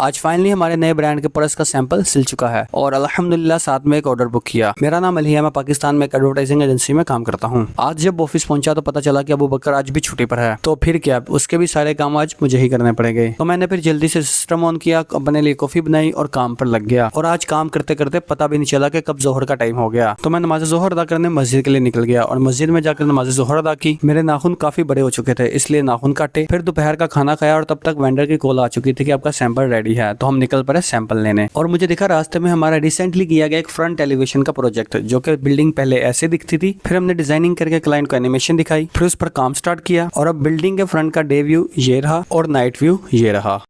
आज फाइनली हमारे नए ब्रांड के पर्स का सैंपल सिल चुका है और अल्हम्दुलिल्लाह साथ में एक ऑर्डर बुक किया। मेरा नाम अली है, मैं पाकिस्तान में एक एडवर्टाइजिंग एजेंसी में काम करता हूँ। आज जब ऑफिस पहुंचा तो पता चला कि अबू बकर आज भी छुट्टी पर है, तो फिर क्या, उसके भी सारे काम आज मुझे ही करने पड़ेंगे। तो मैंने फिर जल्दी से सिस्टम ऑन किया, अपने लिए कॉफी बनाई और काम पर लग गया। और आज काम करते करते पता भी नहीं चला कि कब जोहर का टाइम हो गया। तो मैं नमाज जोहर अदा करने मस्जिद के लिए निकल गया और मस्जिद में जाकर नमाज जोहर अदा की। मेरे नाखून काफी बड़े हो चुके थे, इसलिए नाखून काटे। फिर दोपहर का खाना खाया और तब तक वेंडर की कॉल आ चुकी थी कि आपका सैंपल रेडी है। तो हम निकल पड़े सैंपल लेने और मुझे दिखा रास्ते में हमारा रिसेंटली किया गया एक फ्रंट एलिवेशन का प्रोजेक्ट, जो कि बिल्डिंग पहले ऐसे दिखती थी। फिर हमने डिजाइनिंग करके क्लाइंट को एनिमेशन दिखाई, फिर उस पर काम स्टार्ट किया और अब बिल्डिंग के फ्रंट का डे व्यू ये रहा और नाइट व्यू ये रहा।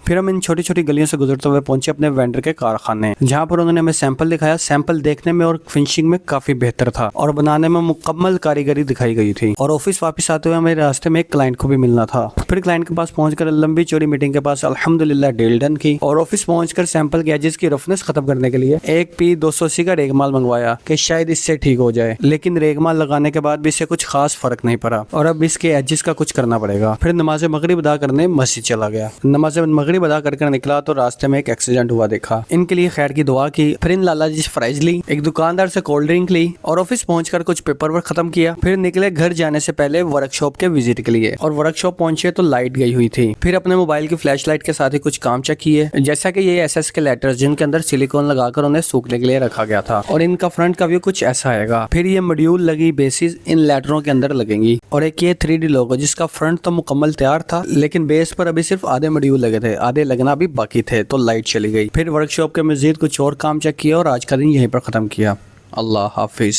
फिर हम इन छोटी छोटी गलियों से गुजरते हुए पहुंचे अपने वेंडर के कारखाने, जहां पर उन्होंने हमें सैंपल दिखाया। सैंपल देखने में और फिनिशिंग में काफी बेहतर था और बनाने में मुकम्मल कारीगरी दिखाई गई थी। और ऑफिस वापस आते हुए हमें रास्ते में एक क्लाइंट को भी मिलना था। फिर क्लाइंट के पास पहुंचकर लंबी चौड़ी मीटिंग के पास अल्हम्दुलिल्लाह डील डन की और ऑफिस पहुंचकर सैंपल के एजेस की रफनेस खत्म करने के लिए एक P280 का रेगमाल मंगवाया कि शायद इससे ठीक हो जाए। लेकिन रेगमाल लगाने के बाद भी इससे कुछ खास फर्क नहीं पड़ा और अब इसके एजेस का कुछ करना पड़ेगा। फिर नमाज मगरिब अदा करने मस्जिद चला गया। नमाज मगरिब अदा कर निकला तो रास्ते में एक एक्सीडेंट हुआ देखा। इनके लिए खैर की दुआ की। फिर इन लाला जी से फ्राइज ली, एक दुकानदार से कोल्ड ड्रिंक ली और ऑफिस पहुंचकर कुछ पेपर वर्क खत्म किया। फिर निकले घर जाने से पहले वर्कशॉप के विजिट के लिए और वर्कशॉप पहुंचे तो लाइट गई हुई थी। फिर अपने मोबाइल की फ्लैश लाइट के साथ ही कुछ काम चेक किए, जैसा कि ये SS के लेटर्स जिनके अंदर सिलिकॉन लगाकर उन्हें सूखने के लिए रखा गया था और इनका फ्रंट का व्यू कुछ ऐसा आएगा। फिर ये मॉड्यूल लगी बेसिस इन लेटरों के अंदर लगेंगी और एक ये 3D लोगो जिसका फ्रंट तो मुकम्मल तैयार था, लेकिन बेस पर अभी सिर्फ आधे मॉड्यूल लगे थे, आधे लगना भी बाकी थे। तो लाइट चली गई। फिर वर्कशॉप के मजीद कुछ और काम चेक किया और आज का दिन यहीं पर खत्म किया। अल्लाह हाफिज।